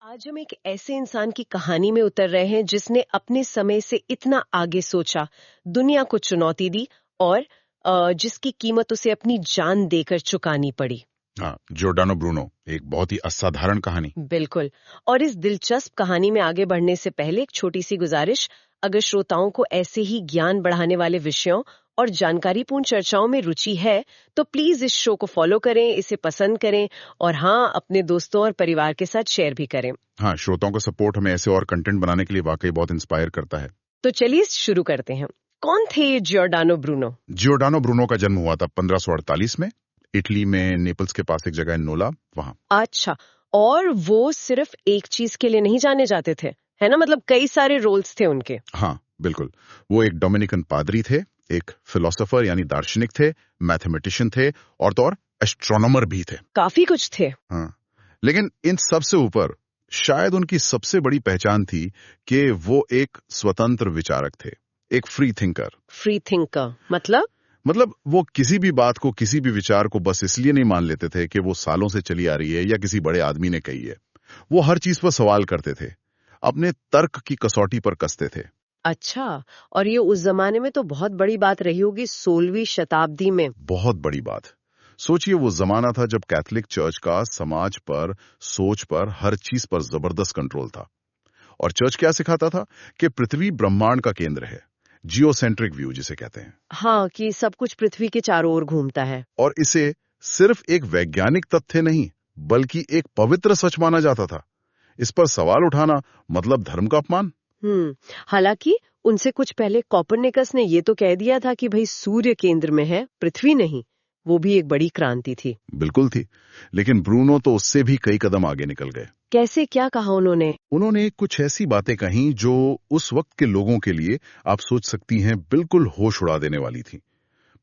आज हम एक ऐसे इंसान की कहानी में उतर रहे हैं जिसने अपने समय से इतना आगे सोचा, दुनिया को चुनौती दी और जिसकी कीमत उसे अपनी जान देकर चुकानी पड़ी। हाँ, जोर्डानो ब्रूनो, एक बहुत ही असाधारण कहानी। बिल्कुल। और इस दिलचस्प कहानी में आगे बढ़ने से पहले एक छोटी सी गुजारिश, अगर श्रोताओं को ऐसे ही ज्ञान बढ़ाने वाले विषयों और जानकारीपूर्ण चर्चाओं में रुचि है तो प्लीज इस शो को फॉलो करें, इसे पसंद करें और हाँ, अपने दोस्तों और परिवार के साथ शेयर भी करें। हाँ, श्रोताओं का सपोर्ट हमें ऐसे और कंटेंट बनाने के लिए वाकई बहुत इंस्पायर करता है। तो चलिए शुरू करते हैं। कौन थे ये जियोर्डानो ब्रूनो? जियोर्डानो ब्रूनो का जन्म हुआ था 1548 में, इटली में नेपल्स के पास एक जगह है नोला, वहां। अच्छा, और वो सिर्फ एक चीज के लिए नहीं जाने जाते थे, है ना? मतलब कई सारे रोल्स थे उनके। हाँ, बिल्कुल। वो एक डोमिनिकन पादरी थे, एक फिलोसोफर यानी दार्शनिक थे, मैथमेटिशियन थे और तो और एस्ट्रोनॉमर भी थे। काफी कुछ थे। हाँ, लेकिन इन सबसे ऊपर शायद उनकी सबसे बड़ी पहचान थी कि वो एक स्वतंत्र विचारक थे, एक फ्री थिंकर। फ्री थिंकर मतलब वो किसी भी बात को, किसी भी विचार को बस इसलिए नहीं मान लेते थे कि वो सालों से चली आ रही है या किसी बड़े आदमी ने कही है। वो हर चीज पर सवाल करते थे, अपने तर्क की कसौटी पर कसते थे। अच्छा, और ये उस जमाने में तो बहुत बड़ी बात रही होगी, 16वीं शताब्दी में। बहुत बड़ी बात। सोचिए, वो जमाना था जब कैथोलिक चर्च का समाज पर, सोच पर, हर चीज पर जबरदस्त कंट्रोल था। और चर्च क्या सिखाता था कि पृथ्वी ब्रह्मांड का केंद्र है, जियोसेंट्रिक व्यू जिसे कहते हैं। हाँ, कि सब कुछ पृथ्वी के चारों ओर घूमता है। और इसे सिर्फ एक वैज्ञानिक तथ्य नहीं, बल्कि एक पवित्र सच माना जाता था। इस पर सवाल उठाना मतलब धर्म का अपमान। हालांकि उनसे कुछ पहले कोपरनिकस ने ये तो कह दिया था कि भाई सूर्य केंद्र में है, पृथ्वी नहीं। वो भी एक बड़ी क्रांति थी। बिल्कुल थी, लेकिन ब्रूनो तो उससे भी कई कदम आगे निकल गए। कैसे, क्या कहा उन्होंने? उन्होंने कुछ ऐसी बातें कहीं जो उस वक्त के लोगों के लिए, आप सोच सकती हैं, बिल्कुल होश उड़ा देने वाली थी।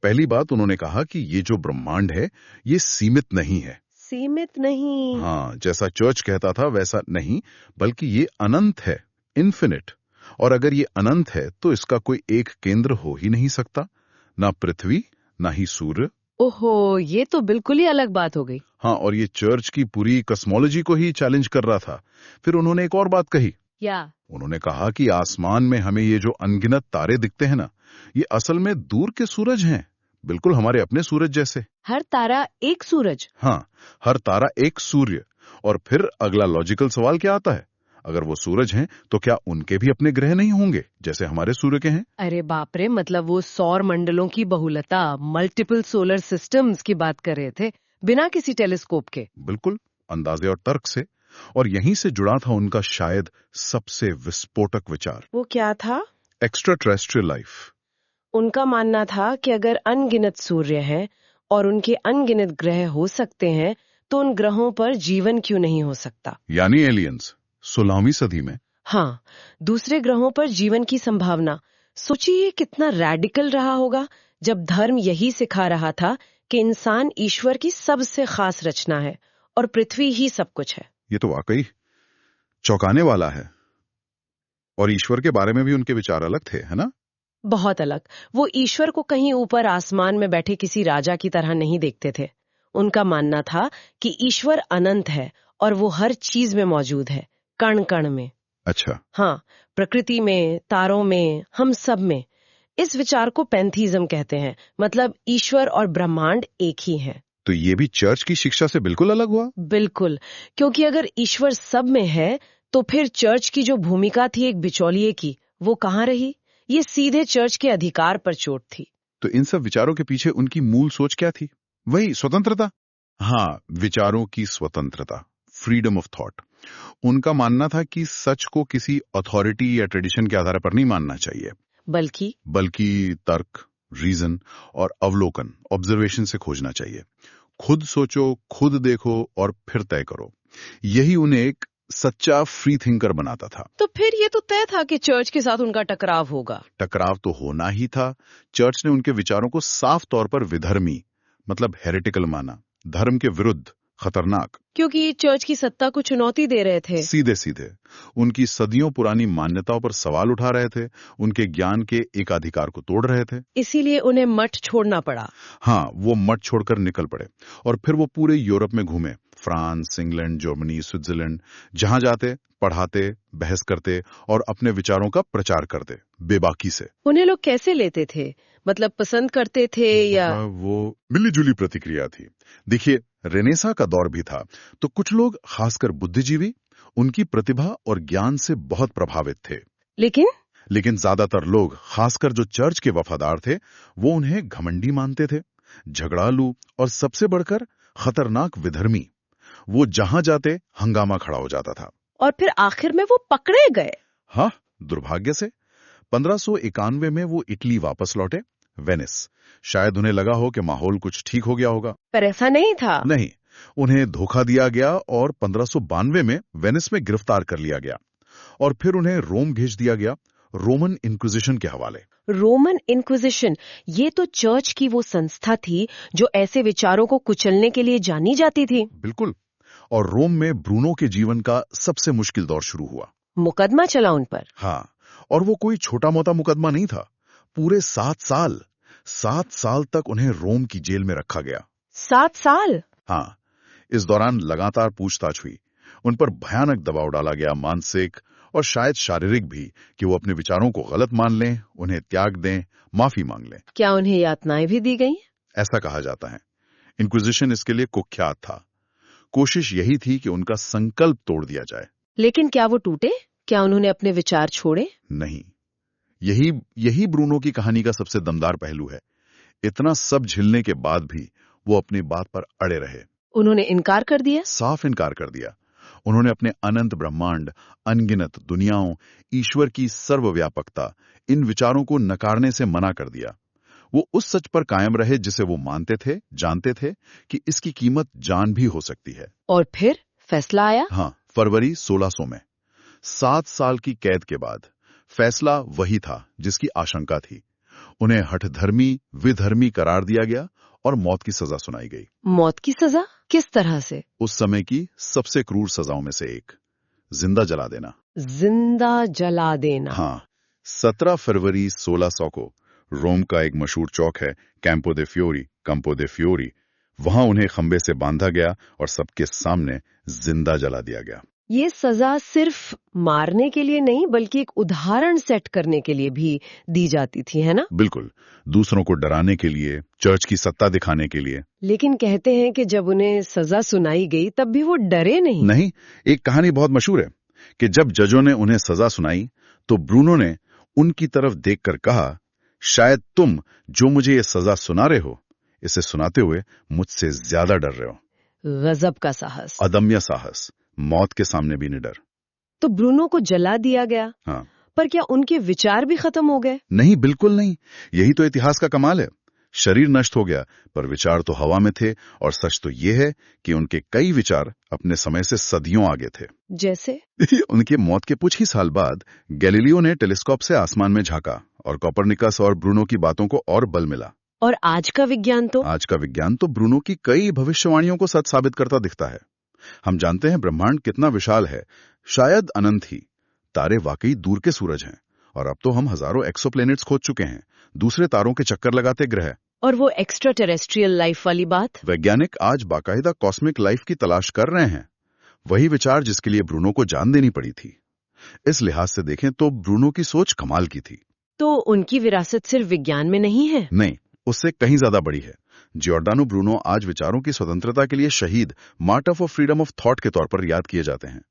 पहली बात, उन्होंने कहा कि ये जो ब्रह्मांड है, ये सीमित नहीं है। सीमित नहीं? हाँ, जैसा चर्च कहता था वैसा नहीं, बल्कि ये अनंत है, इन्फिनिट। और अगर ये अनंत है तो इसका कोई एक केंद्र हो ही नहीं सकता, ना पृथ्वी, ना ही सूर्य। ओहो, ये तो बिल्कुल ही अलग बात हो गई। हाँ, और ये चर्च की पूरी कस्मोलॉजी को ही चैलेंज कर रहा था। फिर उन्होंने एक और बात कही। क्या? उन्होंने कहा कि आसमान में हमें ये जो अनगिनत तारे दिखते हैं ना, ये असल में दूर के सूरज हैं, बिल्कुल हमारे अपने सूरज जैसे। हर तारा एक सूरज? हाँ, हर तारा एक सूर्य। और फिर अगला लॉजिकल सवाल क्या आता है, अगर वो सूरज हैं तो क्या उनके भी अपने ग्रह नहीं होंगे जैसे हमारे सूर्य के हैं? अरे बाप रे, मतलब वो सौर मंडलों की बहुलता, मल्टीपल सोलर सिस्टम्स की बात कर रहे थे, बिना किसी टेलीस्कोप के। बिल्कुल, अंदाजे और तर्क से। और यहीं से जुड़ा था उनका शायद सबसे विस्फोटक विचार। वो क्या था? Extra terrestrial life. उनका मानना था कि अगर अनगिनत सूर्य हैं और उनके अनगिनत ग्रह हो सकते हैं तो उन ग्रहों पर जीवन क्यों नहीं हो सकता? यानी एलियंस, 16वीं सदी में। हाँ, दूसरे ग्रहों पर जीवन की संभावना। सोचिए कितना रैडिकल रहा होगा जब धर्म यही सिखा रहा था कि इंसान ईश्वर की सबसे खास रचना है और पृथ्वी ही सब कुछ है। ये तो वाकई चौंकाने वाला है। और ईश्वर के बारे में भी उनके विचार अलग थे, है ना? बहुत अलग। वो ईश्वर को कहीं ऊपर आसमान में बैठे किसी राजा की तरह नहीं देखते थे। उनका मानना था कि ईश्वर अनंत है और वो हर चीज में मौजूद है, कण कण में। अच्छा। हाँ, प्रकृति में, तारों में, हम सब में। इस विचार को पैंथीज्म कहते हैं, मतलब ईश्वर और ब्रह्मांड एक ही हैं। तो ये भी चर्च की शिक्षा से बिल्कुल अलग हुआ। बिल्कुल, क्योंकि अगर ईश्वर सब में है तो फिर चर्च की जो भूमिका थी एक बिचौलिए की, वो कहाँ रही? ये सीधे चर्च के अधिकार पर चोट थी। तो इन सब विचारों के पीछे उनकी मूल सोच क्या थी? वही स्वतंत्रता। हाँ, विचारों की स्वतंत्रता, फ्रीडम ऑफ थॉट। उनका मानना था कि सच को किसी अथॉरिटी या ट्रेडिशन के आधार पर नहीं मानना चाहिए, बल्कि तर्क, रीजन और अवलोकन, ऑब्जर्वेशन से खोजना चाहिए। खुद सोचो, खुद देखो और फिर तय करो। यही उन्हें एक सच्चा फ्री थिंकर बनाता था। तो फिर ये तो तय था कि चर्च के साथ उनका टकराव होगा। टकराव तो होना ही था। चर्च ने उनके विचारों को साफ तौर पर विधर्मी, मतलब हेरेटिकल माना, धर्म के विरुद्ध, खतरनाक, क्योंकि चर्च की सत्ता को चुनौती दे रहे थे। सीधे सीधे उनकी सदियों पुरानी मान्यताओं पर सवाल उठा रहे थे, उनके ज्ञान के एकाधिकार को तोड़ रहे थे। इसीलिए उन्हें मठ छोड़ना पड़ा। हाँ, वो मठ छोड़कर निकल पड़े और फिर वो पूरे यूरोप में घूमे, फ्रांस, इंग्लैंड, जर्मनी, स्विट्जरलैंड। जहां जाते पढ़ाते, बहस करते और अपने विचारों का प्रचार करते, बेबाकी से। उन्हें लोग कैसे लेते थे? मतलब पसंद करते थे या? वो मिलीजुली प्रतिक्रिया थी। देखिए, रेनेसा का दौर भी था, तो कुछ लोग, खासकर बुद्धिजीवी, उनकी प्रतिभा और ज्ञान से बहुत प्रभावित थे। लेकिन ज्यादातर लोग, खासकर जो चर्च के वफादार थे, वो उन्हें घमंडी मानते थे, झगड़ालू और सबसे बढ़कर खतरनाक विधर्मी। वो जहां जाते हंगामा खड़ा हो जाता था। और फिर आखिर में वो पकड़े गए। हाँ, दुर्भाग्य से 1591 में वो इटली वापस लौटे, वेनिस। शायद उन्हें लगा हो कि माहौल कुछ ठीक हो गया होगा, पर ऐसा नहीं था। नहीं, उन्हें धोखा दिया गया और 1592 में वेनिस में गिरफ्तार कर लिया गया और फिर उन्हें रोम भेज दिया गया, रोमन इंक्विजिशन के हवाले। रोमन इंक्विजिशन, ये तो चर्च की वो संस्था थी जो ऐसे विचारों को कुचलने के लिए जानी जाती थी। बिल्कुल। और रोम में ब्रूनो के जीवन का सबसे मुश्किल दौर शुरू हुआ। मुकदमा चला उन पर। हाँ, और वो कोई छोटा मोटा मुकदमा नहीं था। पूरे 7 साल तक उन्हें रोम की जेल में रखा गया। 7 साल? हाँ, इस दौरान लगातार पूछताछ हुई, उन पर भयानक दबाव डाला गया, मानसिक और शायद शारीरिक भी, कि वो अपने विचारों को गलत मान लें, उन्हें त्याग दें, माफी मांग लें। क्या उन्हें यातनाएं भी दी गईं? ऐसा कहा जाता है। इंक्विजिशन इसके लिए कुख्यात था। कोशिश यही थी कि उनका संकल्प तोड़ दिया जाए। लेकिन क्या वो टूटे? क्या उन्होंने अपने विचार छोड़े? नहीं, यही ब्रूनो की कहानी का सबसे दमदार पहलू है। इतना सब झेलने के बाद भी वो अपनी बात पर अड़े रहे। उन्होंने इनकार कर दिया? साफ इनकार कर दिया। उन्होंने अपने अनंत ब्रह्मांड, अनगिनत दुनियाओं, ईश्वर की सर्वव्यापकता, इन विचारों को नकारने से मना कर दिया। वो उस सच पर कायम रहे जिसे वो मानते थे, जानते थे कि इसकी कीमत जान भी हो सकती है। और फिर फैसला आया? हाँ, फरवरी 1600 में 7 साल की कैद के बाद फैसला वही था जिसकी आशंका थी। उन्हें हठधर्मी, विधर्मी करार दिया गया और मौत की सजा सुनाई गई। मौत की सजा? किस तरह से? उस समय की सबसे क्रूर सजाओं में से एक, जिंदा जला देना। जिंदा जला देना? हाँ, 17 फरवरी 1600 को रोम का एक मशहूर चौक है, कैंपो दे फ्योरी, वहां उन्हें खंबे से बांधा गया और सबके सामने जिंदा जला दिया गया। ये सजा सिर्फ मारने के लिए नहीं, बल्कि एक उदाहरण सेट करने के लिए भी दी जाती थी, है ना? बिल्कुल, दूसरों को डराने के लिए, चर्च की सत्ता दिखाने के लिए। लेकिन कहते हैं कि जब उन्हें सजा सुनाई गई तब भी वो डरे नहीं। नहीं, एक कहानी बहुत मशहूर है कि जब जजों ने उन्हें सजा सुनाई तो ब्रूनो ने उनकी तरफ देखकर कहा, शायद तुम जो मुझे ये सजा सुना रहे हो, इसे सुनाते हुए मुझसे ज्यादा डर रहे हो। गजब का साहस, अदम्य साहस, मौत के सामने भी निडर। तो ब्रूनो को जला दिया गया। हाँ, पर क्या उनके विचार भी खत्म हो गए? नहीं, बिल्कुल नहीं। यही तो इतिहास का कमाल है। शरीर नष्ट हो गया, पर विचार तो हवा में थे। और सच तो ये है कि उनके कई विचार अपने समय से सदियों आगे थे। जैसे? उनके मौत के कुछ ही साल बाद गैलीलियो ने टेलीस्कोप से आसमान में झांका और कोपरनिकस और ब्रूनो की बातों को और बल मिला। और आज का विज्ञान तो ब्रूनो की कई भविष्यवाणियों को सच साबित करता दिखता है। हम जानते हैं ब्रह्मांड कितना विशाल है, शायद अनंत ही। तारे वाकई दूर के सूरज हैं और अब तो हम हजारों एक्सोप्लैनेट्स खोज चुके हैं, दूसरे तारों के चक्कर लगाते ग्रह। और वो एक्स्ट्रा टेरेस्ट्रियल लाइफ वाली बात? वैज्ञानिक आज बाकायदा कॉस्मिक लाइफ की तलाश कर रहे हैं। वही विचार जिसके लिए ब्रूनो को जान देनी पड़ी थी। इस लिहाज से देखें तो ब्रूनो की सोच कमाल की थी। तो उनकी विरासत सिर्फ विज्ञान में नहीं है? नहीं, उससे कहीं ज्यादा बड़ी है। जियोर्डानो ब्रूनो आज विचारों की स्वतंत्रता के लिए शहीद, martyr for freedom of thought के तौर पर याद किए जाते हैं।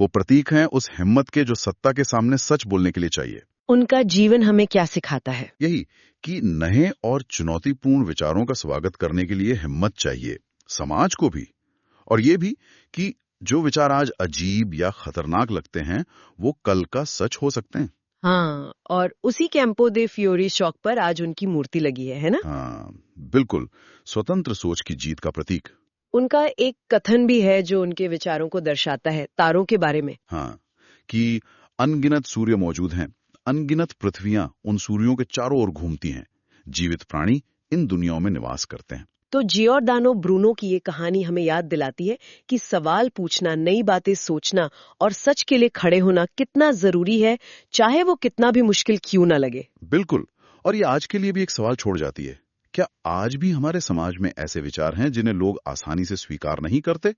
वो प्रतीक हैं उस हिम्मत के जो सत्ता के सामने सच बोलने के लिए चाहिए। उनका जीवन हमें क्या सिखाता है? यही कि नए और चुनौतीपूर्ण विचारों का स्वागत करने के लिए हिम्मत चाहिए, समाज को भी। और ये भी कि जो विचार आज अजीब या खतरनाक लगते हैं, वो कल का सच हो सकते हैं। हाँ, और उसी कैंपो दे फ्योरी चौक पर आज उनकी मूर्ति लगी है ना? हाँ, बिल्कुल, स्वतंत्र सोच की जीत का प्रतीक। उनका एक कथन भी है जो उनके विचारों को दर्शाता है, तारों के बारे में। हाँ, कि अनगिनत सूर्य मौजूद हैं, अनगिनत पृथ्वियां उन सूर्यों के चारों ओर घूमती हैं, जीवित प्राणी इन दुनियाओं में निवास करते हैं। तो जियोर्दानो ब्रूनो की ये कहानी हमें याद दिलाती है कि सवाल पूछना, नई बातें सोचना और सच के लिए खड़े होना कितना जरूरी है, चाहे वो कितना भी मुश्किल क्यों ना लगे। बिल्कुल। और ये आज के लिए भी एक सवाल छोड़ जाती है, क्या आज भी हमारे समाज में ऐसे विचार हैं जिन्हें लोग आसानी से स्वीकार नहीं करते,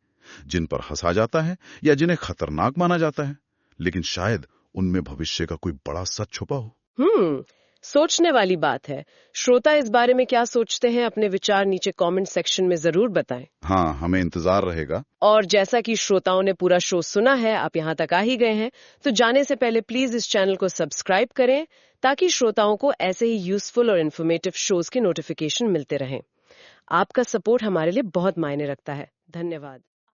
जिन पर हंसा जाता है या जिन्हें खतरनाक माना जाता है, लेकिन शायद उनमें भविष्य का कोई बड़ा सच छुपा हो? सोचने वाली बात है। श्रोता इस बारे में क्या सोचते हैं, अपने विचार नीचे कमेंट सेक्शन में जरूर बताएं। हाँ, हमें इंतजार रहेगा। और जैसा कि श्रोताओं ने पूरा शो सुना है, आप यहाँ तक आ ही गए हैं, तो जाने से पहले प्लीज इस चैनल को सब्सक्राइब करें ताकि श्रोताओं को ऐसे ही यूजफुल और इन्फॉर्मेटिव शोज के नोटिफिकेशन मिलते रहें। आपका सपोर्ट हमारे लिए बहुत मायने रखता है। धन्यवाद।